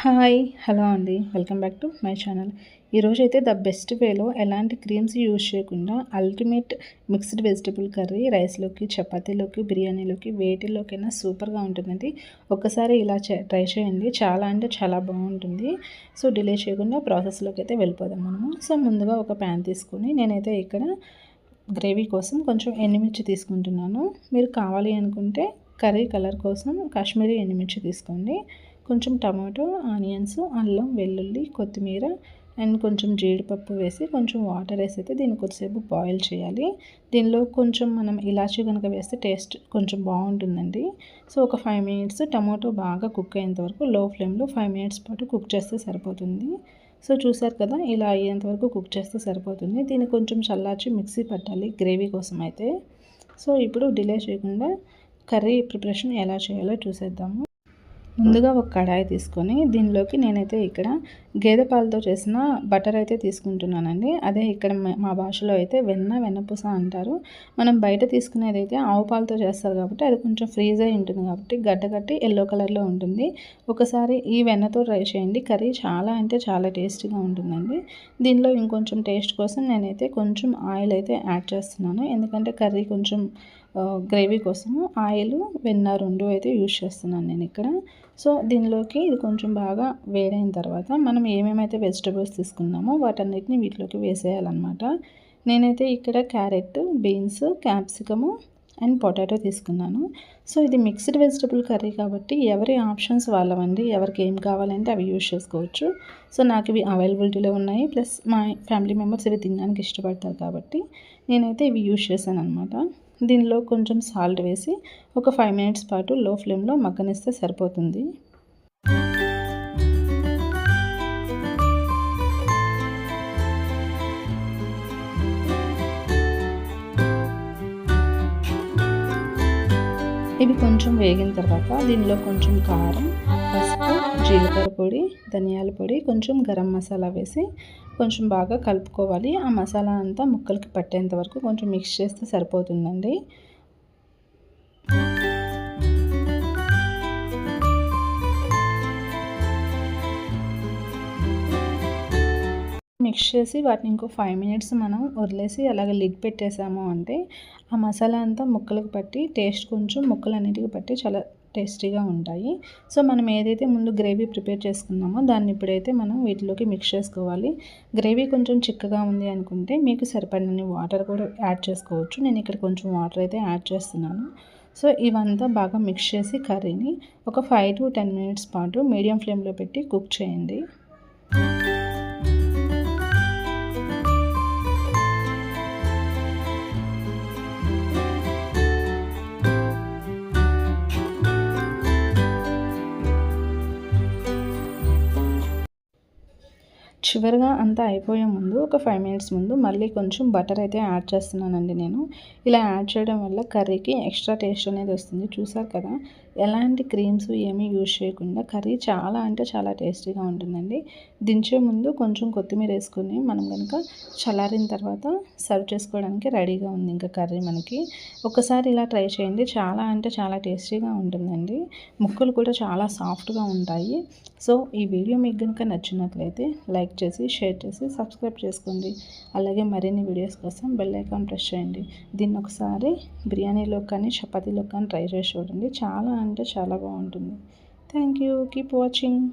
Hi hello అండి, welcome back to my channel. ఈరోజైతే the best వేలో ఎలాంటి క్రీమ్స్ యూజ్ చేయకుండా అల్టిమేట్ మిక్స్డ్ వెజిటబుల్ కర్రీ రైస్లోకి, చపాతీలోకి, బిర్యానీలోకి వేటిలోకైనా సూపర్గా ఉంటుందండి. ఒక్కసారి ఇలా ట్రై చేయండి, చాలా అంటే చాలా బాగుంటుంది. సో డిలే చేయకుండా ప్రాసెస్లోకి అయితే వెళ్ళిపోదాం మనము. సో ముందుగా ఒక ప్యాన్ తీసుకొని నేనైతే ఇక్కడ గ్రేవీ కోసం కొంచెం ఎండుమిర్చి తీసుకుంటున్నాను. మీరు కావాలి అనుకుంటే కర్రీ కలర్ కోసం కాశ్మీరీ ఎండుమిర్చి తీసుకోండి. కొంచెం టమాటో, ఆనియన్స్, అల్లం, వెల్లుల్లి, కొత్తిమీర అండ్ కొంచెం జీడిపప్పు వేసి కొంచెం వాటర్ వేసి అయితే దీన్ని కొద్దిసేపు బాయిల్ చేయాలి. దీనిలో కొంచెం మనం ఇలాచీ కనుక వేస్తే టేస్ట్ కొంచెం బాగుంటుందండి. సో ఒక 5 మినిట్స్ టమాటో బాగా కుక్ అయ్యేంత వరకు లో ఫ్లేమ్లో 5 మినిట్స్ పాటు కుక్ చేస్తే సరిపోతుంది. సో చూసారు కదా, ఇలా అయ్యేంత వరకు కుక్ చేస్తే సరిపోతుంది. దీన్ని కొంచెం చల్లార్చి మిక్సీ పట్టాలి గ్రేవీ కోసం అయితే. సో ఇప్పుడు డిలే చేయకుండా కర్రీ ప్రిపరేషన్ ఎలా చేయాలో చూసేద్దాము. ముందుగా ఒక కడాయి తీసుకొని దీనిలోకి నేనైతే ఇక్కడ గేదె పాలతో చేసిన బటర్ అయితే తీసుకుంటున్నానండి. అదే ఇక్కడ మా భాషలో అయితే వెన్నపూస అంటారు. మనం బయట తీసుకునేది అయితే ఆవు పాలతో చేస్తారు కాబట్టి అది కొంచెం ఫ్రీజ్ అయి ఉంటుంది కాబట్టి గడ్డకట్టి ఎల్లో కలర్లో ఉంటుంది. ఒకసారి ఈ వెన్నతో ట్రై చేయండి, కర్రీ చాలా అంటే చాలా టేస్టీగా ఉంటుందండి. దీనిలో ఇంకొంచెం టేస్ట్ కోసం నేనైతే కొంచెం ఆయిల్ అయితే యాడ్ చేస్తున్నాను, ఎందుకంటే కర్రీ కొంచెం గ్రేవీ కోసము ఆయిల్, వెన్న రెండు అయితే యూజ్ చేస్తున్నాను నేను ఇక్కడ. సో దీనిలోకి ఇది కొంచెం బాగా వేడైన తర్వాత మనం ఏమేమైతే వెజిటబుల్స్ తీసుకున్నామో వాటన్నిటిని వీటిలోకి వేసేయాలన్నమాట. నేనైతే ఇక్కడ carrot, beans, capsicum and potato తీసుకున్నాను. సో ఇది మిక్స్డ్ వెజిటబుల్ కర్రీ కాబట్టి ఎవరి ఆప్షన్స్ వాళ్ళవండి, ఎవరికి ఏం కావాలంటే అవి యూజ్ చేసుకోవచ్చు. సో నాకు ఇవి అవైలబిలిటీలో ఉన్నాయి, ప్లస్ మా ఫ్యామిలీ మెంబర్స్ ఇవి తినడానికి ఇష్టపడతారు కాబట్టి నేనైతే ఇవి యూజ్ చేశాను అనమాట. దీనిలో కొంచెం సాల్ట్ వేసి ఒక 5 మినిట్స్ పాటు లో ఫ్లేమ్లో మగ్గనిస్తే సరిపోతుంది. ఇవి కొంచెం వేగిన తర్వాత దీనిలో కొంచెం కారం, పసుపు, జీలకర్ర పొడి, ధనియాల పొడి, కొంచెం గరం మసాలా వేసి కొంచెం బాగా కలుపుకోవాలి. ఆ మసాలా అంతా ముక్కలకి పట్టేంత వరకు కొంచెం మిక్స్ చేస్తే సరిపోతుందండి. మిక్స్ చేసి వాటిని ఇంకో 5 మినిట్స్ మనం వదిలేసి అలాగే లిడ్ పెట్టేసాము అంటే ఆ మసాలా అంతా ముక్కలకు పట్టి టేస్ట్ కొంచెం ముక్కలన్నిటికీ పట్టి చాలా టేస్టీగా ఉంటాయి. సో మనం ఏదైతే ముందు గ్రేవీ ప్రిపేర్ చేసుకున్నామో దాన్ని ఇప్పుడైతే మనం వీటిలోకి మిక్స్ చేసుకోవాలి. గ్రేవీ కొంచెం చిక్కగా ఉంది అనుకుంటే మీకు సరిపడినన్ని వాటర్ కూడా యాడ్ చేసుకోవచ్చు. నేను ఇక్కడ కొంచెం వాటర్ అయితే యాడ్ చేస్తున్నాను. సో ఇవంతా బాగా మిక్స్ చేసి కర్రీని ఒక 5 to 10 మినిట్స్ పాటు మీడియం ఫ్లేమ్లో పెట్టి కుక్ చేయండి. చివరిగా అంతా అయిపోయే ముందు ఒక 5 మినిట్స్ ముందు మళ్ళీ కొంచెం బటర్ అయితే యాడ్ చేస్తున్నానండి నేను. ఇలా యాడ్ చేయడం వల్ల కర్రీకి ఎక్స్ట్రా టేస్ట్ అనేది వస్తుంది. చూసారు కదా, ఎలాంటి క్రీమ్స్ ఏమీ యూజ్ చేయకుండా కర్రీ చాలా అంటే చాలా టేస్టీగా ఉంటుందండి. దించే ముందు కొంచెం కొత్తిమీర వేసుకొని మనం కనుక చల్లారిన తర్వాత సర్వ్ చేసుకోవడానికి రెడీగా ఉంది ఇంకా కర్రీ మనకి. ఒకసారి ఇలా ట్రై చేయండి, చాలా అంటే చాలా టేస్టీగా ఉంటుందండి. ముక్కలు కూడా చాలా సాఫ్ట్గా ఉంటాయి. సో ఈ వీడియో మీకు కనుక నచ్చినట్లయితే లైక్ చేసి, షేర్ చేసి, సబ్స్క్రైబ్ చేసుకోండి. అలాగే మరిన్ని వీడియోస్ కోసం బెల్ ఐకాన్ ప్రెస్ చేయండి. దీన్ని ఒకసారి బిర్యానీలో కానీ చపాతీలో కానీ ట్రై చేసి చూడండి, చాలా అంటే చాలా బాగుంటుంది. Thank you, keep watching.